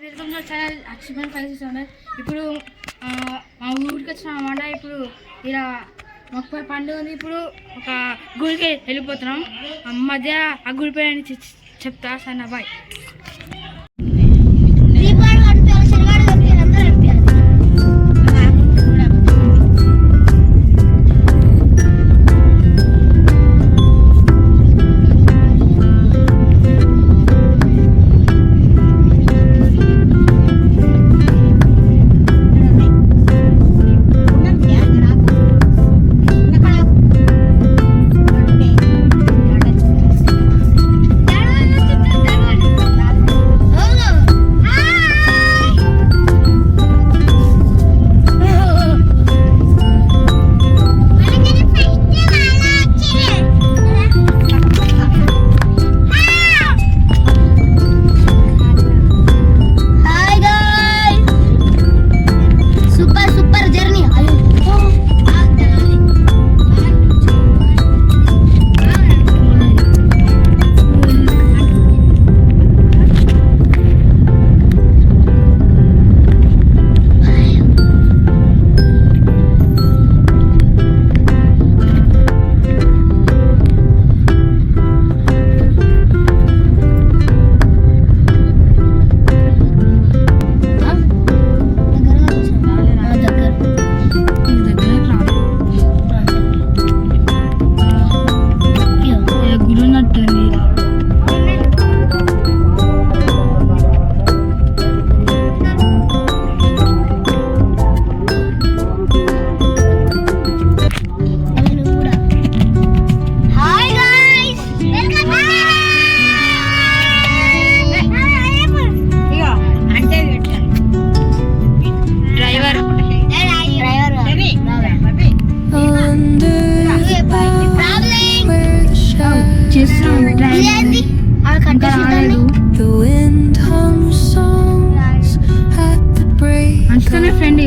Welcome to channel అక్షిమన్ five channel. ఇప్పుడు మా ఊరికి వచ్చిన అన్నమాట. ఇప్పుడు ఇలా మొక్క పండుగ ఉంది. ఇప్పుడు ఒక గుడికి వెళ్ళిపోతున్నాం. మధ్య ఆ గుడి పేరు చెప్తా సన్న బాయ్. ఫ్రెండ్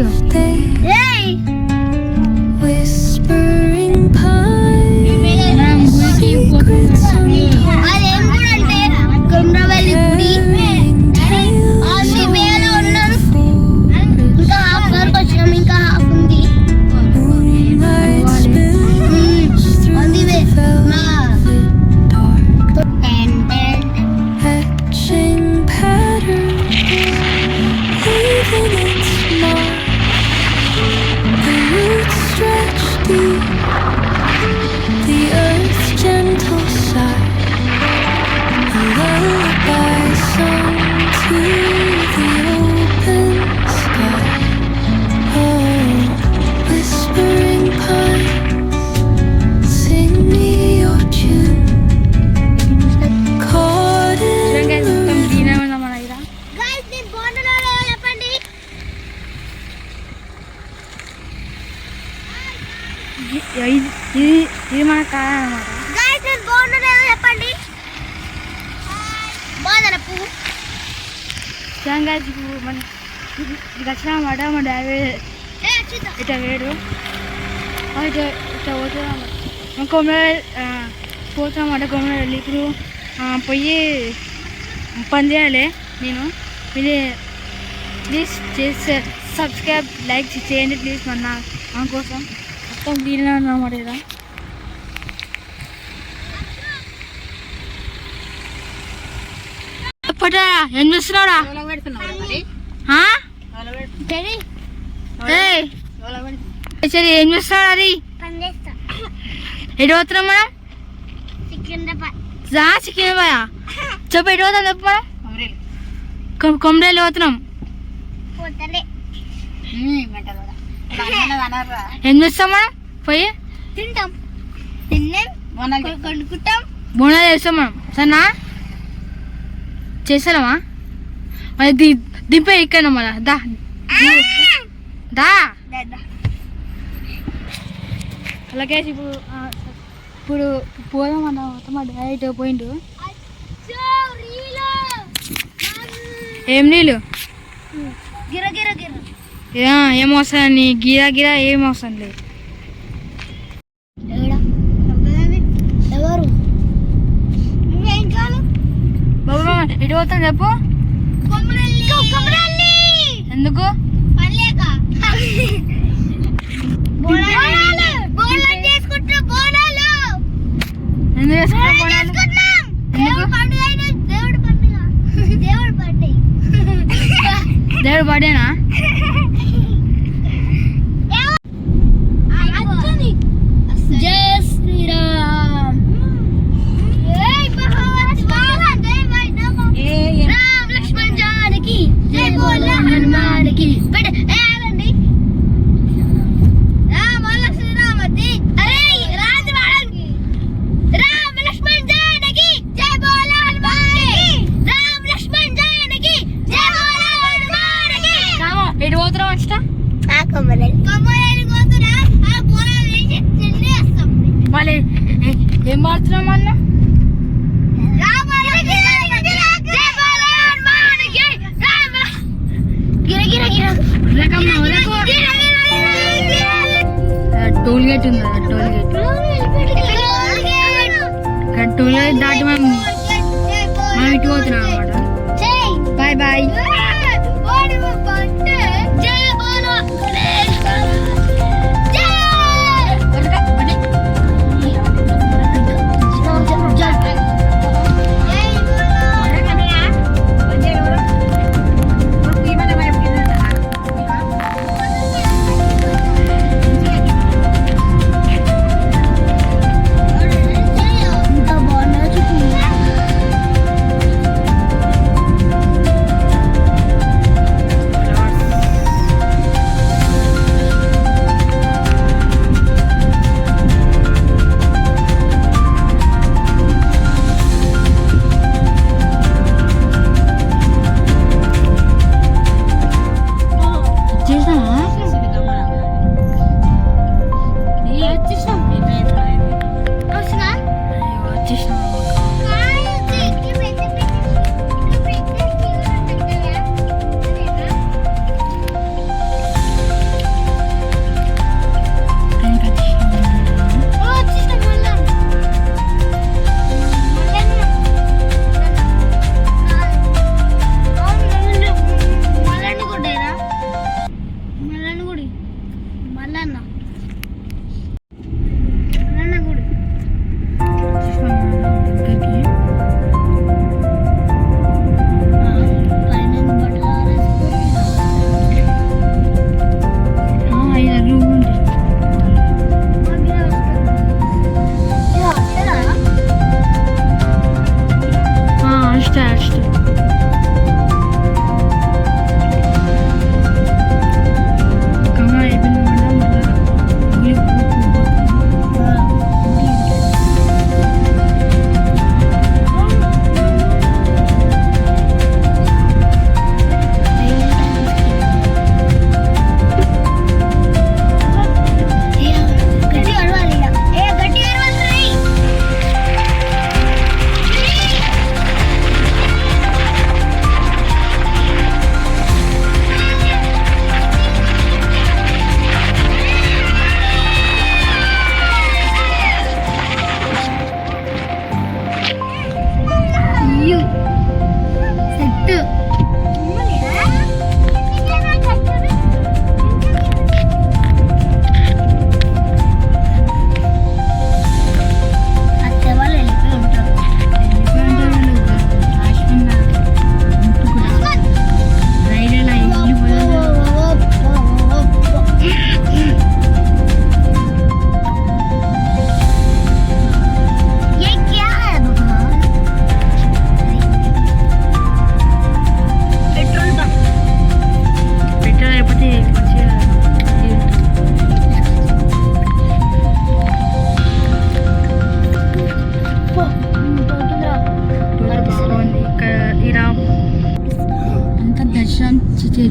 ఇది మన కాయ అన్నమాట. చెప్పండి మన ఇది వచ్చినమాట. మా డాడీ ఇట్లా వేడు ఇట్లా పోతున్నాం. కొమ్మలు పోతామన్నమాట. కొమ్మలు వెళ్ళి ఇప్పుడు పోయి పని చేయాలి. నేను ప్లీజ్ చేసి సబ్స్క్రైబ్ లైక్ చేయండి ప్లీజ్. మన కోసం మొత్తం దీనిలో అన్నమాట. ఇలా ఏం చూస్తున్నావురా? ఏం చూస్తున్నావు? అది ఎటు పోతున్నాం మనం? సికింద్రాబాద్. చెప్పు ఎటు పోతాం చెప్పు. మనం కొమ్మరేలు పోతున్నాం. ఏం చేస్తాం మనం? పోయి తింటాం, బోనాలు చేస్తాం మనం. సరేనా? చేస్తామా? మళ్ళీ దింపే ఇక్కడ మళ్ళా దా దా. అలాగే ఇప్పుడు పోదాం అన్న. మా డాడీ పోయిండు. ఏం నీళ్ళు ఏం అవసరం నీ గిరా గిరా ఏం అవసరం లేదు. బాబు ఎటు పోతాను చెప్పు. ఎందుకు దేవుడు బర్త్డేనా? జై శ్రీరామ్. రామ్ లక్ష్మణ్ జానకి జై బోలో హనుమానికి. మళ్ళీ ఏం పాడుతున్నాం అన్న? టోల్ గేట్ ఉంది కదా, టోల్ గేట్ దాటి మనం ఇటు పోతున్నాం అనమాట. Bye bye.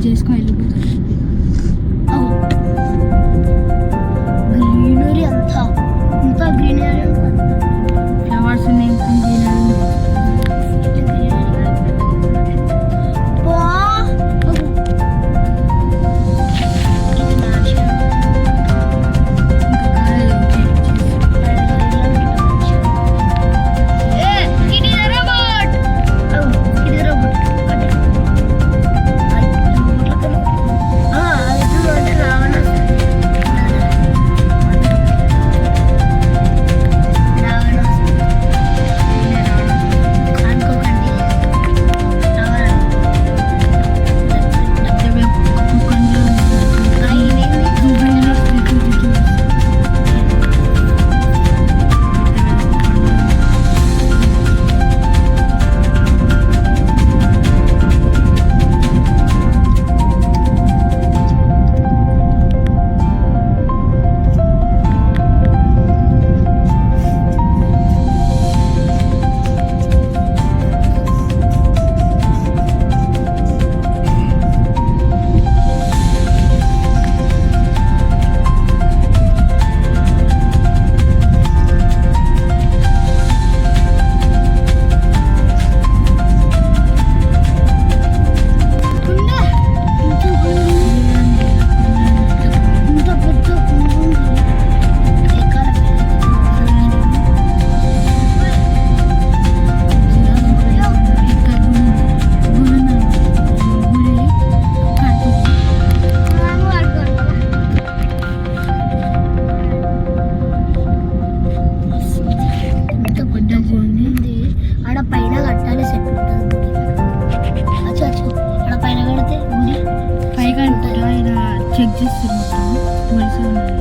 చేసుకొని వెళ్ళిపోతారు. గ్రీనరీ అంతా గ్రీనరీ, ఫ్లవర్స్ ఉన్నాయి, చేస్తారు మొత్తం వలస ఉన్నాయి.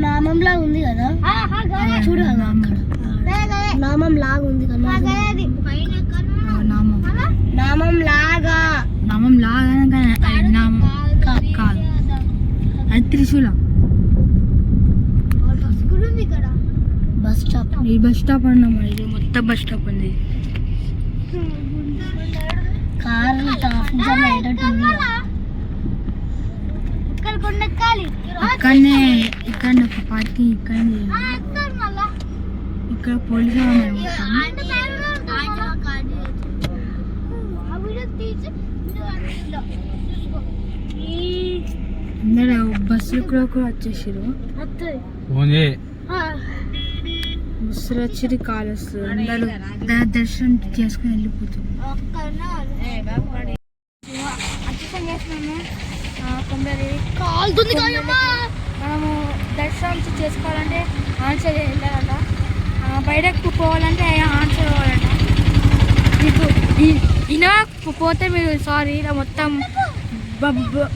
నామంలా ఉంది కదా, చూడు నామం లాగా ఉంది కదా, నామం లాగా కాదు, అది త్రిశూలం. బస్ స్టాప్, ఈ బస్ స్టాప్ అన్నమాట, ఇది మొత్తం బస్ స్టాప్ ఉంది. కార్లు ట్రాఫిక్ జామ్ అయ్యేటట్టుంది. ఇక్కడనే ఇక్కడ ఒక పార్కింగ్ ఇక్కడనే, ఇక్కడ పోలీసు అందరూ బస్సులు కూడా వచ్చేసారు. బస్సులు వచ్చి కాలు వస్తుంది, అందరూ దర్శనం చేసుకుని వెళ్ళిపోతుంది. మనము దర్శనం చేసుకోవాలంటే ఆన్సర్ వెళ్ళాలంట, బయటకు పోవాలంటే ఆన్సర్ పోవాలంట. మీకు ఇలా పోతే మీరు సారీ ఇలా మొత్తం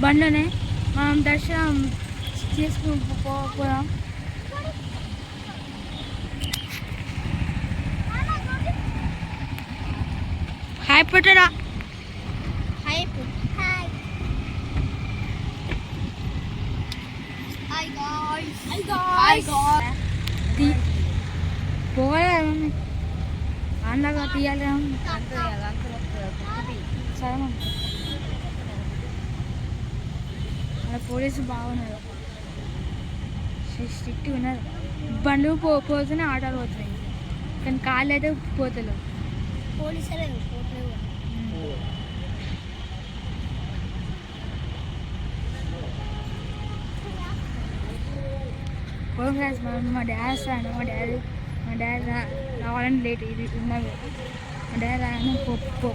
బండ్లోనే మనం దర్శనం చేసుకుని పోదాం. హాయ్ పెట్టరా, పోవాలి అన్నగా తీయాలి. సరే అలా పోలీసు బాగున్నారు, స్ట్రిక్ట్ ఉన్నారు. బండ్లు పోతేనే ఆటోలు పోతున్నాయి, కానీ కాళ్ళు అయితే పోతలేవు. పోలీసులే మా డాడ్ రాను, మా డాడ్ రావాలని లేట్ ఇది ఉన్నది. మా డాడ్ రాను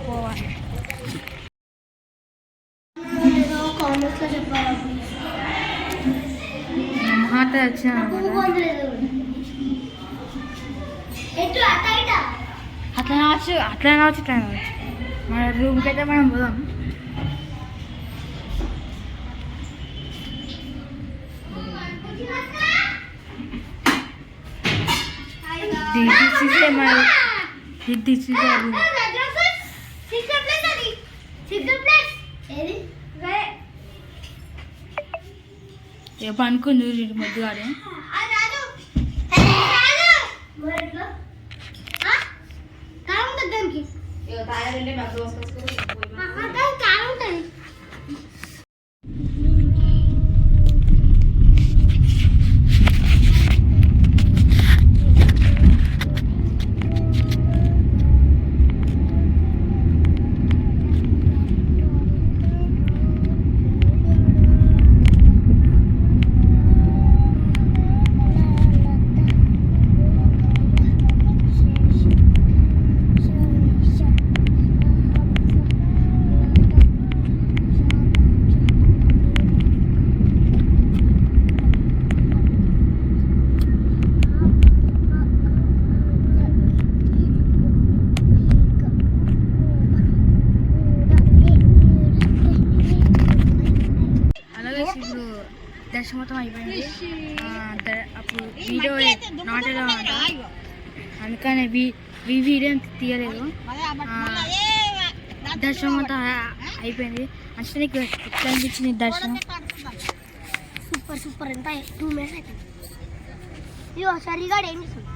పోవాలి. మాట వచ్చిన అట్లా రావచ్చు టైం అవచ్చు. మన రూమ్కి అయితే మనం పోదాం. అనుకుంది ముద్దుగాడే. దర్శనం మొత్తం అయిపోయింది. అప్పుడు వీడియో నాట్ ఎలా అంట, అందుకని వీడియో తీయలేదు. దర్శనం అంతా అయిపోయింది. అంటే నీకు ఎట్లా అనిపించింది దర్శనం? Super super. ఎంత 2 minutes అయిపోయింది. ఇగో సరిగా ఏం చేస్తుంది